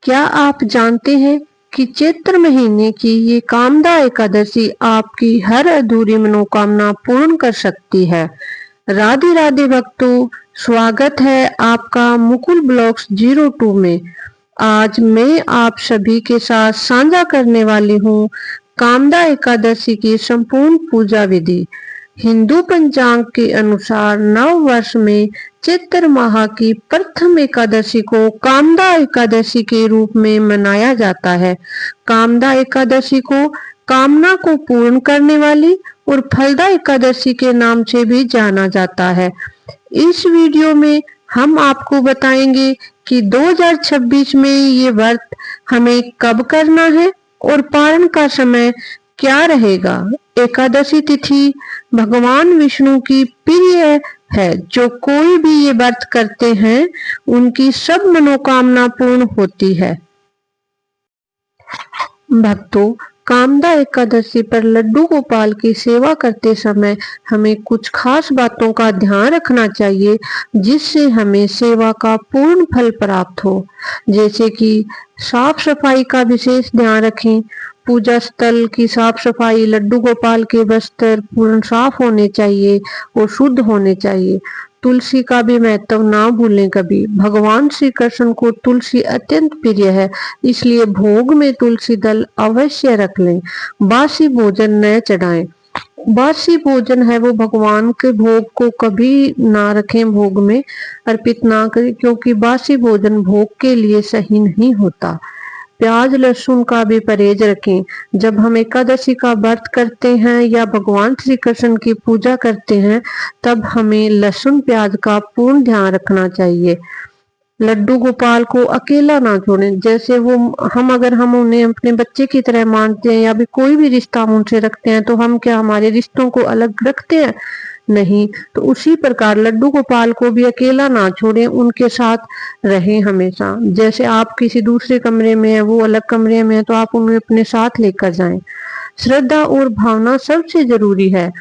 क्या आप जानते हैं कि चैत्र महीने की ये कामदा एकादशी आपकी हर अधूरी मनोकामना पूर्ण कर सकती है। राधे राधे भक्तों, स्वागत है आपका मुकुल ब्लॉग्स 02 में। आज मैं आप सभी के साथ साझा करने वाली हूँ कामदा एकादशी की संपूर्ण पूजा विधि। हिंदू पंचांग के अनुसार नव वर्ष में चैत्र माह की प्रथम एकादशी को कामदा एकादशी के रूप में मनाया जाता है। कामदा एकादशी को कामना को पूर्ण करने वाली और फलदा एकादशी के नाम से भी जाना जाता है। इस वीडियो में हम आपको बताएंगे कि 2026 में ये व्रत हमें कब करना है और पारण का समय क्या रहेगा। एकादशी तिथि भगवान विष्णु की प्रिय है। जो कोई भी ये व्रत करते हैं उनकी सब मनोकामना पूर्ण होती है। भक्तों, कामदा एकादशी पर लड्डू गोपाल की सेवा करते समय हमें कुछ खास बातों का ध्यान रखना चाहिए जिससे हमें सेवा का पूर्ण फल प्राप्त हो। जैसे कि साफ सफाई का विशेष ध्यान रखें। पूजा स्थल की साफ सफाई, लड्डू गोपाल के वस्त्र पूर्ण साफ होने चाहिए और शुद्ध होने चाहिए। तुलसी का भी महत्व ना भूलें कभी। भगवान श्री कृष्ण को तुलसी अत्यंत प्रिय है, इसलिए भोग में तुलसी दल अवश्य रख लें। बासी भोजन न चढ़ाएं। बासी भोजन है वो भगवान के भोग को कभी ना रखें, भोग में अर्पित ना करें, क्योंकि बासी भोजन भोग के लिए सही नहीं होता। प्याज लहसुन का भी परहेज रखें। जब हम एकादशी का व्रत करते हैं या भगवान श्री कृष्ण की पूजा करते हैं तब हमें लहसुन प्याज का पूर्ण ध्यान रखना चाहिए। लड्डू गोपाल को अकेला ना छोड़ें। जैसे वो अगर हम उन्हें अपने बच्चे की तरह मानते हैं या भी कोई भी रिश्ता हम उनसे रखते हैं तो हम क्या हमारे रिश्तों को अलग रखते हैं? नहीं। तो उसी प्रकार लड्डू गोपाल को भी अकेला ना छोड़ें, उनके साथ रहें हमेशा। जैसे आप किसी दूसरे कमरे में है, वो अलग कमरे में है, तो आप उन्हें अपने साथ लेकर जाएं। श्रद्धा और भावना सबसे जरूरी है।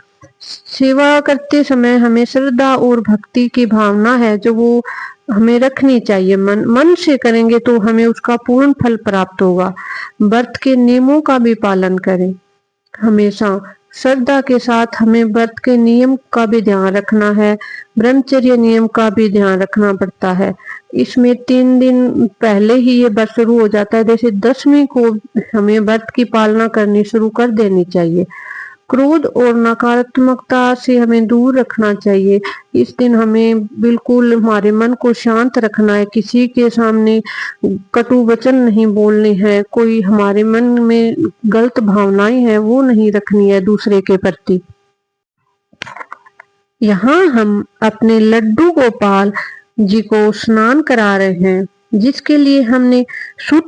सेवा करते समय हमें श्रद्धा और भक्ति की भावना है जो वो हमें रखनी चाहिए। मन से करेंगे तो हमें उसका पूर्ण फल प्राप्त होगा। व्रत के नियमों का भी पालन करें। हमेशा श्रद्धा के साथ हमें व्रत के नियम का भी ध्यान रखना है। ब्रह्मचर्य नियम का भी ध्यान रखना पड़ता है। इसमें 3 दिन पहले ही ये व्रत शुरू हो जाता है। जैसे 10वीं को हमें व्रत की पालना करनी शुरू कर देनी चाहिए। क्रोध और नकारात्मकता से हमें दूर रखना चाहिए। इस दिन हमें बिल्कुल हमारे मन को शांत रखना है। किसी के सामने कटु वचन नहीं बोलने हैं। कोई हमारे मन में गलत भावनाएं हैं वो नहीं रखनी है दूसरे के प्रति। यहाँ हम अपने लड्डू गोपाल जी को स्नान करा रहे हैं, जिसके लिए हमने शुद्ध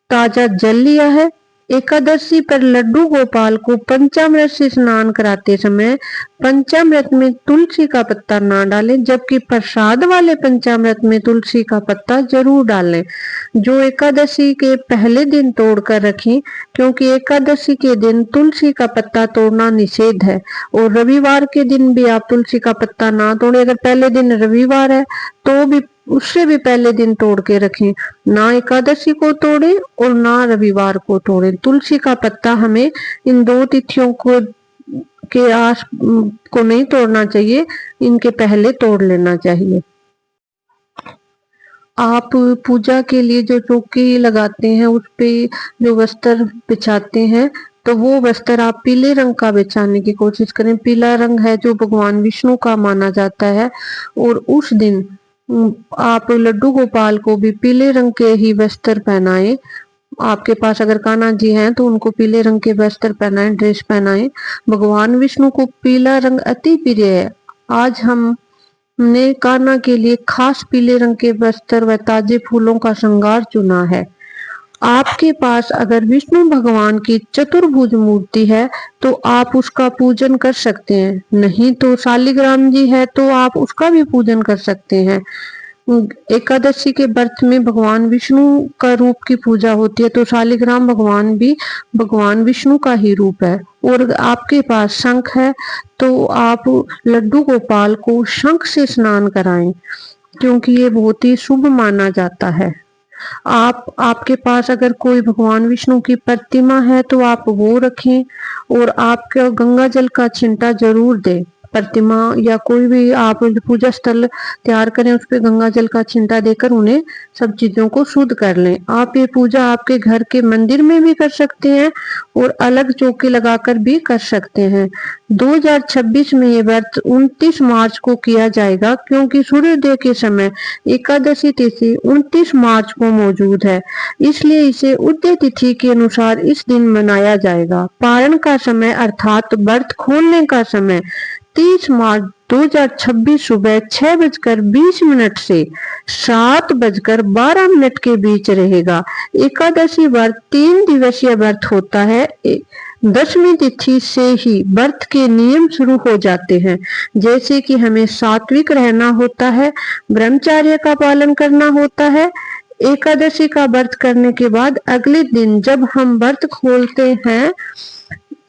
ताजा जल लिया है। एकादशी पर लड्डू गोपाल को पंचामृत से स्नान कराते समय पंचामृत में तुलसी का पत्ता ना डालें, जबकि प्रसाद वाले पंचामृत में तुलसी का पत्ता जरूर डालें, जो एकादशी के पहले दिन तोड़कर रखें, क्योंकि एकादशी के दिन तुलसी का पत्ता तोड़ना निषेध है। और रविवार के दिन भी आप तुलसी का पत्ता ना तोड़ें। अगर पहले दिन रविवार है तो भी उससे भी पहले दिन तोड़ के रखें। ना एकादशी को तोड़ें और ना रविवार को तोड़ें। तुलसी का पत्ता हमें इन 2 तिथियों को के आस को नहीं तोड़ना चाहिए, इनके पहले तोड़ लेना चाहिए। आप पूजा के लिए जो चौकी लगाते हैं उस पे जो वस्त्र बिछाते हैं तो वो वस्त्र आप पीले रंग का बिछाने की कोशिश करें। पीला रंग है जो भगवान विष्णु का माना जाता है। और उस दिन आप लड्डू गोपाल को भी पीले रंग के ही वस्त्र पहनाएं। आपके पास अगर कान्हा जी हैं तो उनको पीले रंग के वस्त्र पहनाएं, ड्रेस पहनाएं। भगवान विष्णु को पीला रंग अति प्रिय है। आज हमने कान्हा के लिए खास पीले रंग के वस्त्र व ताजे फूलों का श्रृंगार चुना है। आपके पास अगर विष्णु भगवान की चतुर्भुज मूर्ति है तो आप उसका पूजन कर सकते हैं। नहीं तो शालिग्राम जी है तो आप उसका भी पूजन कर सकते हैं। एकादशी के व्रत में भगवान विष्णु का रूप की पूजा होती है, तो शालिग्राम भगवान भी भगवान विष्णु का ही रूप है। और आपके पास शंख है तो आप लड्डू गोपाल को शंख से स्नान कराएं, क्योंकि ये बहुत ही शुभ माना जाता है। आपके पास अगर कोई भगवान विष्णु की प्रतिमा है तो आप वो रखें और आपको गंगा जल का छिंटा जरूर दें। प्रतिमा या कोई भी आप पूजा स्थल तैयार करें, उस पे गंगा जल का छिंटा देकर उन्हें सब चीजों को शुद्ध कर लें। आप ये पूजा आपके घर के मंदिर में भी कर सकते हैं और अलग चौके लगाकर भी कर सकते हैं। 2026 में ये व्रत 29 मार्च को किया जाएगा, क्योंकि सूर्योदय के समय एकादशी तिथि 29 मार्च को मौजूद है, इसलिए इसे उदय तिथि के अनुसार इस दिन मनाया जाएगा। पारण का समय अर्थात व्रत खोलने का समय 30 मार्च 2026 सुबह 6:20 से 7:12 के बीच रहेगा। एकादशी व्रत 3 दिवसीय व्रत होता है। 10वीं तिथि से ही व्रत के नियम शुरू हो जाते हैं, जैसे कि हमें सात्विक रहना होता है, ब्रह्मचर्य का पालन करना होता है। एकादशी का व्रत करने के बाद अगले दिन जब हम व्रत खोलते हैं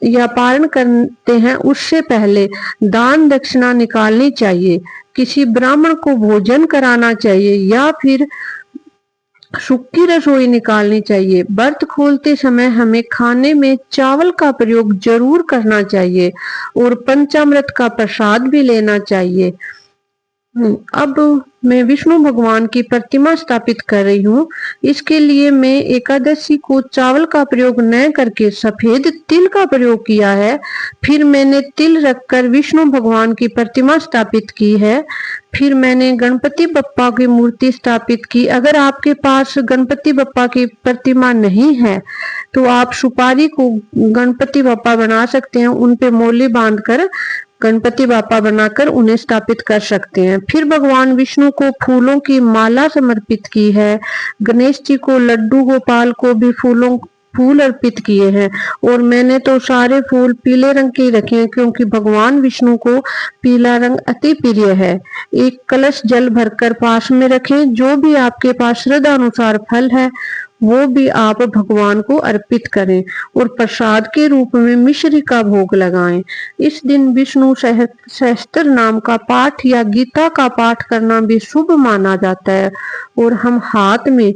या पारण करते हैं, उससे पहले दान दक्षिणा निकालनी चाहिए, किसी ब्राह्मण को भोजन कराना चाहिए या फिर सूखी रसोई निकालनी चाहिए। व्रत खोलते समय हमें खाने में चावल का प्रयोग जरूर करना चाहिए और पंचामृत का प्रसाद भी लेना चाहिए। अब मैं विष्णु भगवान की प्रतिमा स्थापित कर रही हूँ। इसके लिए मैं एकादशी को चावल का प्रयोग न करके सफेद तिल का प्रयोग किया है। फिर मैंने तिल रखकर विष्णु भगवान की प्रतिमा स्थापित की है। फिर मैंने गणपति बप्पा की मूर्ति स्थापित की। अगर आपके पास गणपति बप्पा की प्रतिमा नहीं है तो आप सुपारी को गणपति बप्पा बना सकते हैं, उन पे मोली बांधकर गणपति बापा बनाकर उन्हें स्थापित कर सकते हैं। फिर भगवान विष्णु को फूलों की माला समर्पित की है। गणेश जी को, लड्डू गोपाल को भी फूल अर्पित किए हैं और मैंने तो सारे फूल पीले रंग के रखे हैं, क्योंकि भगवान विष्णु को पीला रंग अति प्रिय है। एक कलश जल भरकर पास में रखें। जो भी आपके पास श्रद्धा अनुसार फल है वो भी आप भगवान को अर्पित करें और प्रसाद के रूप में मिश्री का भोग लगाएं। इस दिन विष्णु सहस्त्र नाम का पाठ या गीता का पाठ करना भी शुभ माना जाता है और हम हाथ में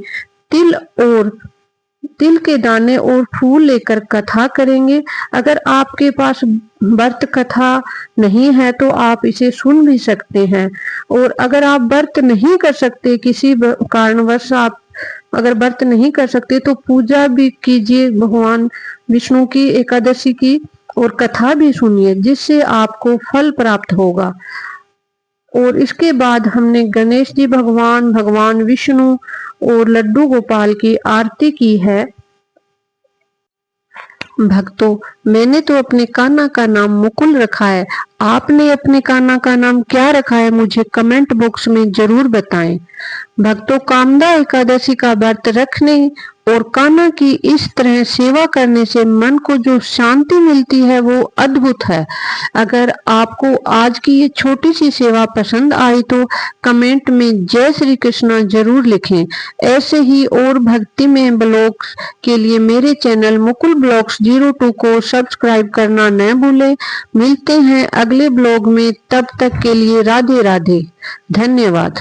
तिल के दाने और फूल लेकर कथा करेंगे। अगर आपके पास व्रत कथा नहीं है तो आप इसे सुन भी सकते हैं, और अगर आप व्रत नहीं कर सकते, किसी कारणवश आप अगर व्रत नहीं कर सकते तो पूजा भी कीजिए भगवान विष्णु की एकादशी की और कथा भी सुनिए, जिससे आपको फल प्राप्त होगा। और इसके बाद हमने गणेश जी भगवान, भगवान विष्णु और लड्डू गोपाल की आरती की है। भक्तों, मैंने तो अपने कान्हा का नाम मुकुल रखा है। आपने अपने कान्हा का नाम क्या रखा है मुझे कमेंट बॉक्स में जरूर बताएं। भक्तों, कामदा एकादशी का व्रत रखने और कान्हा की इस तरह सेवा करने से मन को जो शांति मिलती है वो अद्भुत है। अगर आपको आज की ये छोटी सी सेवा पसंद आई तो कमेंट में जय श्री कृष्णा जरूर लिखें। ऐसे ही और भक्ति में ब्लॉग्स के लिए मेरे चैनल मुकुल ब्लॉग्स 02 को सब्सक्राइब करना न भूलें। मिलते हैं अगले ब्लॉग में, तब तक के लिए राधे राधे, धन्यवाद।